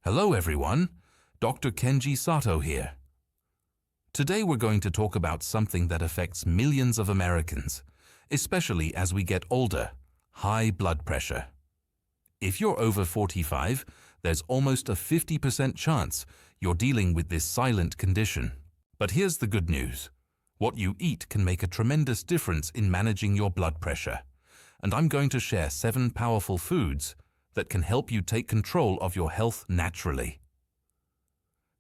Hello everyone, Dr. Kenji Sato here. Today we're going to talk about something that affects millions of Americans, especially as we get older: high blood pressure. If you're over 45, there's almost a 50% chance you're dealing with this silent condition. But here's the good news. What you eat can make a tremendous difference in managing your blood pressure. And I'm going to share 7 powerful foods that can help you take control of your health naturally.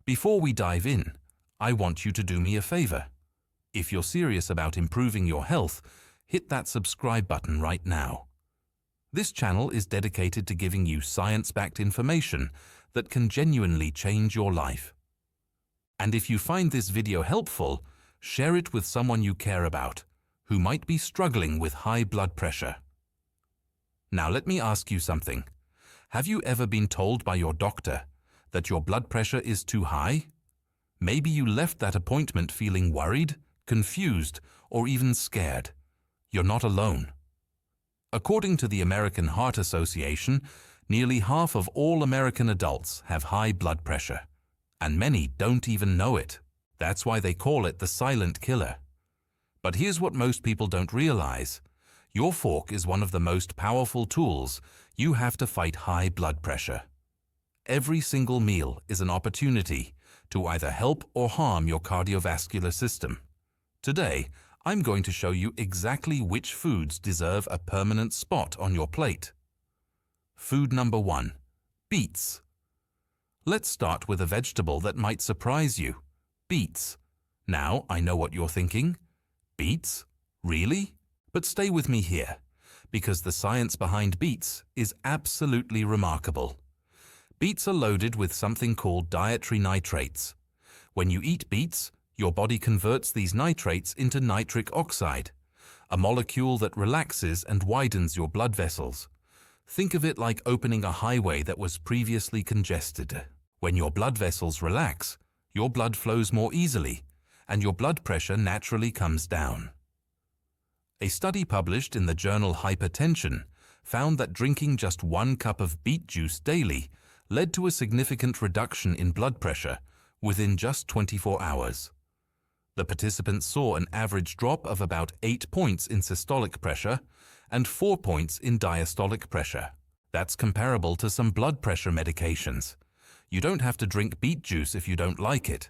Before we dive in, I want you to do me a favor. If you're serious about improving your health, hit that subscribe button right now. This channel is dedicated to giving you science-backed information that can genuinely change your life. And if you find this video helpful, share it with someone you care about, who might be struggling with high blood pressure. Now let me ask you something. Have you ever been told by your doctor that your blood pressure is too high? Maybe you left that appointment feeling worried, confused, or even scared. You're not alone. According to the American Heart Association, nearly half of all American adults have high blood pressure, and many don't even know it. That's why they call it the silent killer. But here's what most people don't realize. Your fork is one of the most powerful tools you have to fight high blood pressure. Every single meal is an opportunity to either help or harm your cardiovascular system. Today, I'm going to show you exactly which foods deserve a permanent spot on your plate. Food number 1: beets. Let's start with a vegetable that might surprise you: beets. Now, I know what you're thinking. Beets? Really? But stay with me here, because the science behind beets is absolutely remarkable. Beets are loaded with something called dietary nitrates. When you eat beets, your body converts these nitrates into nitric oxide, a molecule that relaxes and widens your blood vessels. Think of it like opening a highway that was previously congested. When your blood vessels relax, your blood flows more easily, and your blood pressure naturally comes down. A study published in the journal Hypertension found that drinking just 1 cup of beet juice daily led to a significant reduction in blood pressure within just 24 hours. The participants saw an average drop of about 8 points in systolic pressure and 4 points in diastolic pressure. That's comparable to some blood pressure medications. You don't have to drink beet juice if you don't like it.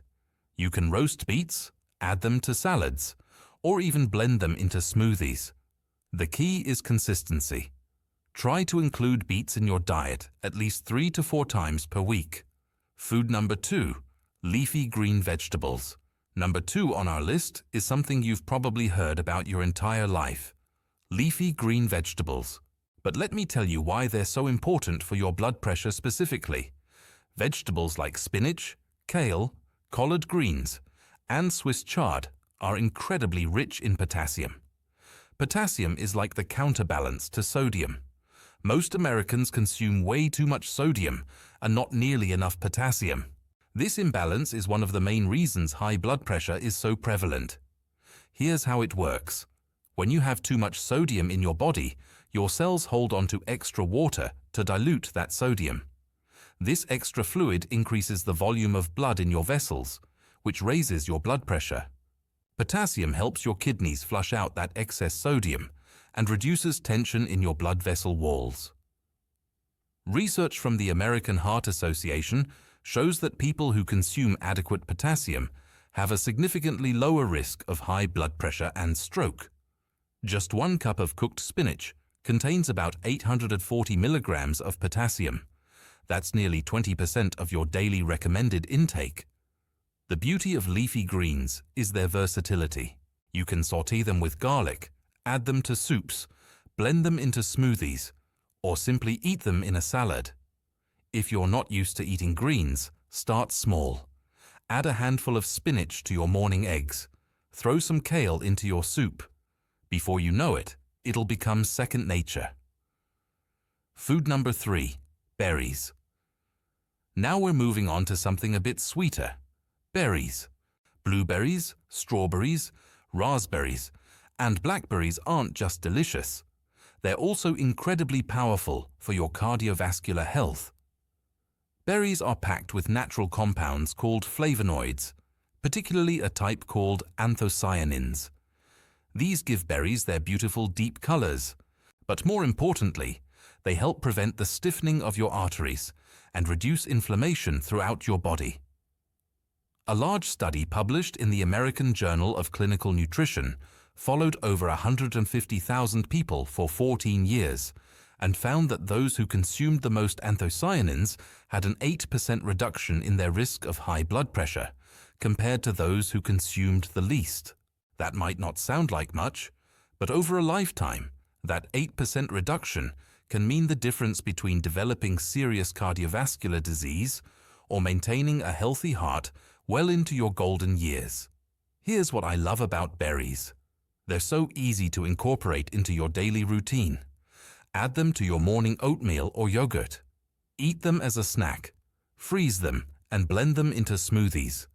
You can roast beets, add them to salads, or even blend them into smoothies. The key is consistency. Try to include beets in your diet at least 3 to 4 times per week. Food number 2: leafy green vegetables. Number 2 on our list is something you've probably heard about your entire life: leafy green vegetables. But let me tell you why they're so important for your blood pressure specifically. Vegetables like spinach, kale, collard greens, and Swiss chard are incredibly rich in potassium. Potassium is like the counterbalance to sodium. Most Americans consume way too much sodium and not nearly enough potassium. This imbalance is one of the main reasons high blood pressure is so prevalent. Here's how it works. When you have too much sodium in your body, your cells hold on to extra water to dilute that sodium. This extra fluid increases the volume of blood in your vessels, which raises your blood pressure. Potassium helps your kidneys flush out that excess sodium and reduces tension in your blood vessel walls. Research from the American Heart Association shows that people who consume adequate potassium have a significantly lower risk of high blood pressure and stroke. Just 1 cup of cooked spinach contains about 840 milligrams of potassium. That's nearly 20% of your daily recommended intake. The beauty of leafy greens is their versatility. You can sauté them with garlic, add them to soups, blend them into smoothies, or simply eat them in a salad. If you're not used to eating greens, start small. Add a handful of spinach to your morning eggs. Throw some kale into your soup. Before you know it, it'll become second nature. Food number 3: berries. Now we're moving on to something a bit sweeter: berries. Blueberries, strawberries, raspberries, and blackberries aren't just delicious. They're also incredibly powerful for your cardiovascular health. Berries are packed with natural compounds called flavonoids, particularly a type called anthocyanins. These give berries their beautiful deep colors, but more importantly, they help prevent the stiffening of your arteries and reduce inflammation throughout your body. A large study published in the American Journal of Clinical Nutrition followed over 150,000 people for 14 years and found that those who consumed the most anthocyanins had an 8% reduction in their risk of high blood pressure compared to those who consumed the least. That might not sound like much, but over a lifetime, that 8% reduction can mean the difference between developing serious cardiovascular disease or maintaining a healthy heart well into your golden years. Here's what I love about berries. They're so easy to incorporate into your daily routine. Add them to your morning oatmeal or yogurt. Eat them as a snack. Freeze them and blend them into smoothies.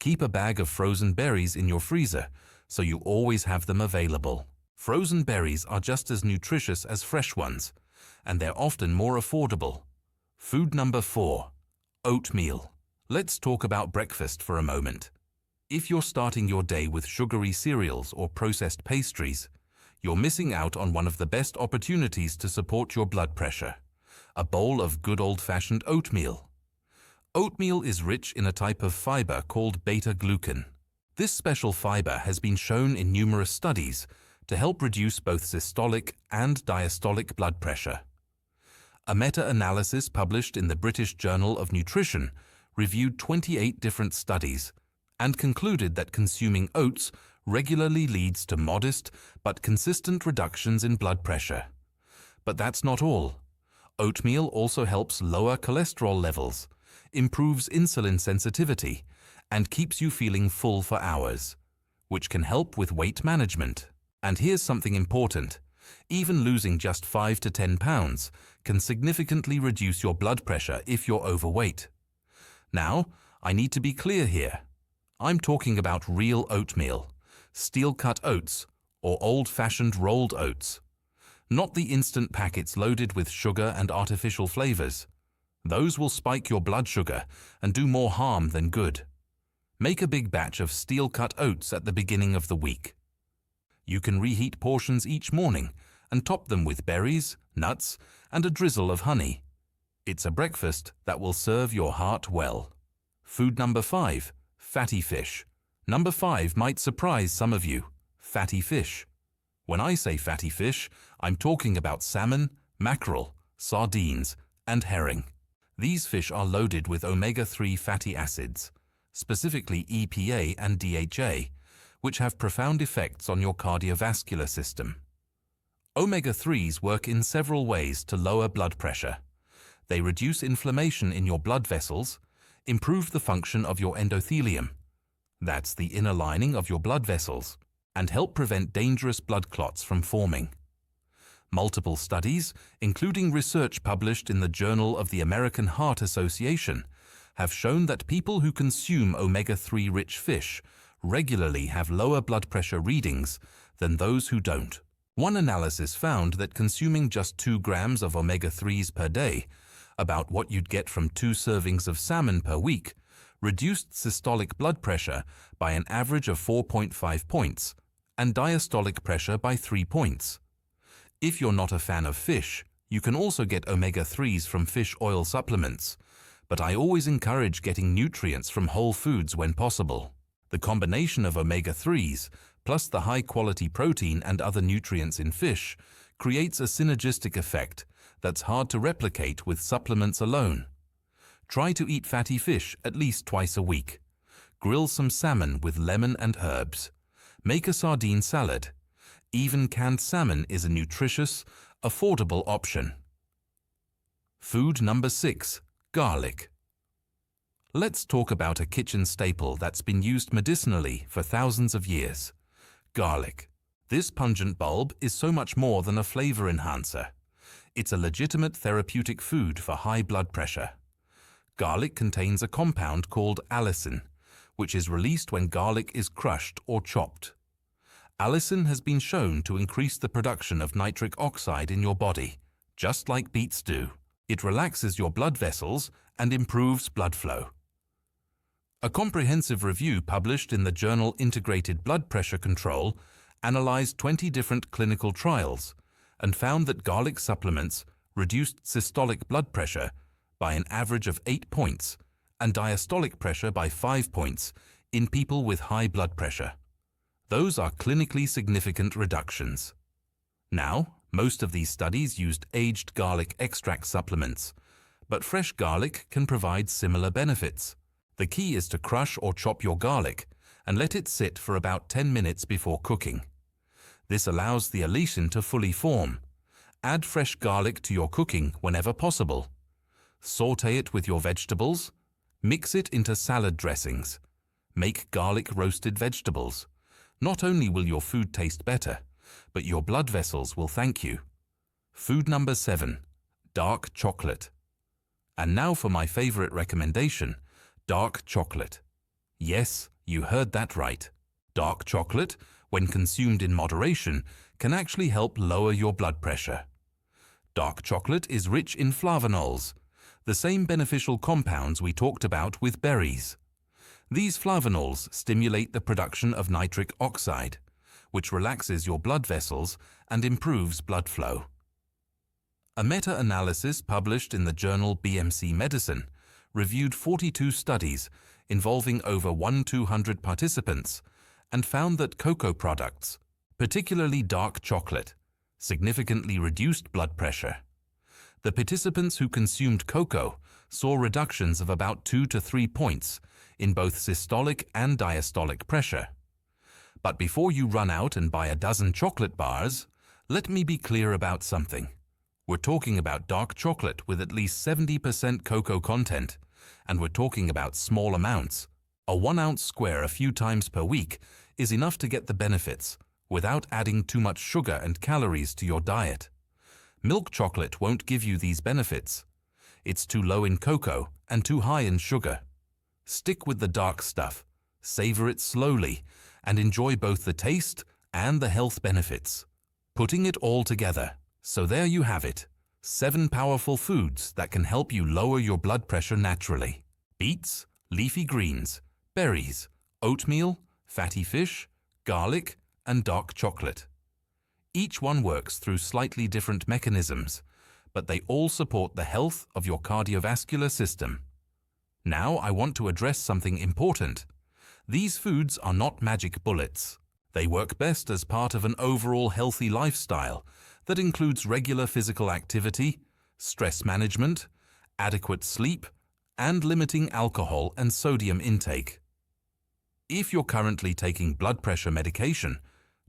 Keep a bag of frozen berries in your freezer so you always have them available. Frozen berries are just as nutritious as fresh ones, and they're often more affordable. Food number 4, oatmeal. Let's talk about breakfast for a moment. If you're starting your day with sugary cereals or processed pastries, you're missing out on one of the best opportunities to support your blood pressure: a bowl of good old-fashioned oatmeal. Oatmeal is rich in a type of fiber called beta-glucan. This special fiber has been shown in numerous studies to help reduce both systolic and diastolic blood pressure. A meta-analysis published in the British Journal of Nutrition reviewed 28 different studies and concluded that consuming oats regularly leads to modest but consistent reductions in blood pressure. But that's not all. Oatmeal also helps lower cholesterol levels, improves insulin sensitivity, and keeps you feeling full for hours, which can help with weight management. And here's something important. Even losing just 5 to 10 pounds can significantly reduce your blood pressure if you're overweight. Now, I need to be clear here. I'm talking about real oatmeal, steel-cut oats, or old-fashioned rolled oats. Not the instant packets loaded with sugar and artificial flavors. Those will spike your blood sugar and do more harm than good. Make a big batch of steel-cut oats at the beginning of the week. You can reheat portions each morning and top them with berries, nuts, and a drizzle of honey. It's a breakfast that will serve your heart well. Food number 5, fatty fish. Number 5 might surprise some of you. Fatty fish. When I say fatty fish, I'm talking about salmon, mackerel, sardines, and herring. These fish are loaded with omega-3 fatty acids, specifically EPA and DHA, which have profound effects on your cardiovascular system. Omega-3s work in several ways to lower blood pressure. They reduce inflammation in your blood vessels, improve the function of your endothelium, that's the inner lining of your blood vessels, and help prevent dangerous blood clots from forming. Multiple studies, including research published in the Journal of the American Heart Association, have shown that people who consume omega-3 rich fish regularly have lower blood pressure readings than those who don't. One analysis found that consuming just 2 grams of omega-3s per day, about what you'd get from 2 servings of salmon per week, reduced systolic blood pressure by an average of 4.5 points and diastolic pressure by 3 points. If you're not a fan of fish, you can also get omega-3s from fish oil supplements, but I always encourage getting nutrients from whole foods when possible. The combination of omega-3s plus the high-quality protein and other nutrients in fish creates a synergistic effect that's hard to replicate with supplements alone. Try to eat fatty fish at least twice a week. Grill some salmon with lemon and herbs. Make a sardine salad. Even canned salmon is a nutritious, affordable option. Food number 6, garlic. Let's talk about a kitchen staple that's been used medicinally for thousands of years. Garlic. This pungent bulb is so much more than a flavor enhancer. It's a legitimate therapeutic food for high blood pressure. Garlic contains a compound called allicin, which is released when garlic is crushed or chopped. Allicin has been shown to increase the production of nitric oxide in your body, just like beets do. It relaxes your blood vessels and improves blood flow. A comprehensive review published in the journal Integrated Blood Pressure Control analyzed 20 different clinical trials and found that garlic supplements reduced systolic blood pressure by an average of 8 points and diastolic pressure by 5 points in people with high blood pressure. Those are clinically significant reductions. Now, most of these studies used aged garlic extract supplements, but fresh garlic can provide similar benefits. The key is to crush or chop your garlic and let it sit for about 10 minutes before cooking. This allows the elichen to fully form. Add fresh garlic to your cooking whenever possible. Saute it with your vegetables. Mix it into salad dressings. Make garlic roasted vegetables. Not only will your food taste better, but your blood vessels will thank you. Food number 7, dark chocolate. And now for my favorite recommendation, dark chocolate. Yes, you heard that right. Dark chocolate, when consumed in moderation, can actually help lower your blood pressure. Dark chocolate is rich in flavonoids, the same beneficial compounds we talked about with berries. These flavonoids stimulate the production of nitric oxide, which relaxes your blood vessels and improves blood flow. A meta-analysis published in the journal BMC Medicine reviewed 42 studies involving over 1,200 participants and found that cocoa products, particularly dark chocolate, significantly reduced blood pressure. The participants who consumed cocoa saw reductions of about 2 to 3 points in both systolic and diastolic pressure. But before you run out and buy a dozen chocolate bars, let me be clear about something. We're talking about dark chocolate with at least 70% cocoa content, and we're talking about small amounts. A 1-ounce square a few times per week is enough to get the benefits without adding too much sugar and calories to your diet. Milk chocolate won't give you these benefits. It's too low in cocoa and too high in sugar. Stick with the dark stuff, savor it slowly, and enjoy both the taste and the health benefits. Putting it all together. So there you have it, 7 powerful foods that can help you lower your blood pressure naturally. Beets, leafy greens, berries, oatmeal, fatty fish, garlic, and dark chocolate. Each one works through slightly different mechanisms, but they all support the health of your cardiovascular system. Now I want to address something important. These foods are not magic bullets. They work best as part of an overall healthy lifestyle that includes regular physical activity, stress management, adequate sleep, and limiting alcohol and sodium intake. If you're currently taking blood pressure medication,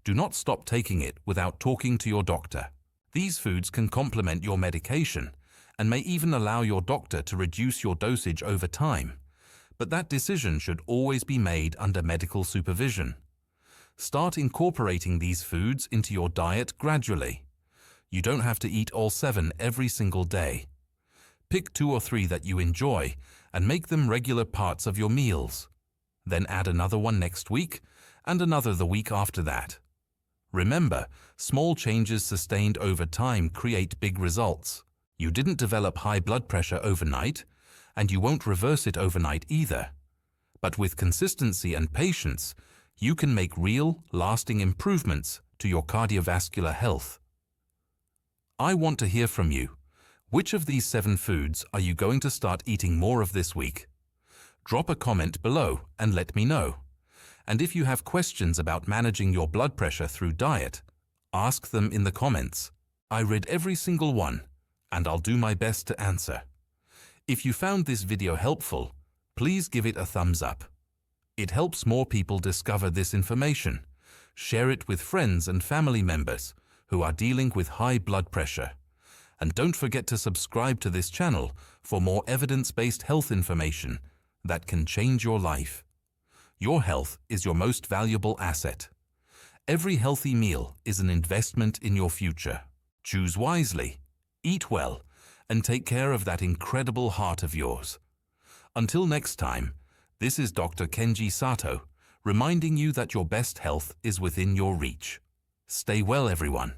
do not stop taking it without talking to your doctor. These foods can complement your medication and may even allow your doctor to reduce your dosage over time, but that decision should always be made under medical supervision. Start incorporating these foods into your diet gradually. You don't have to eat all 7 every single day. Pick 2 or 3 that you enjoy and make them regular parts of your meals. Then add another one next week and another the week after that. Remember, small changes sustained over time create big results. You didn't develop high blood pressure overnight, and you won't reverse it overnight either. But with consistency and patience, you can make real, lasting improvements to your cardiovascular health. I want to hear from you. Which of these 7 foods are you going to start eating more of this week? Drop a comment below and let me know. And if you have questions about managing your blood pressure through diet, ask them in the comments. I read every single one, and I'll do my best to answer. If you found this video helpful, please give it a thumbs up. It helps more people discover this information. Share it with friends and family members who are dealing with high blood pressure. And don't forget to subscribe to this channel for more evidence-based health information that can change your life. Your health is your most valuable asset. Every healthy meal is an investment in your future. Choose wisely, eat well, and take care of that incredible heart of yours. Until next time, this is Dr. Kenji Sato, reminding you that your best health is within your reach. Stay well, everyone.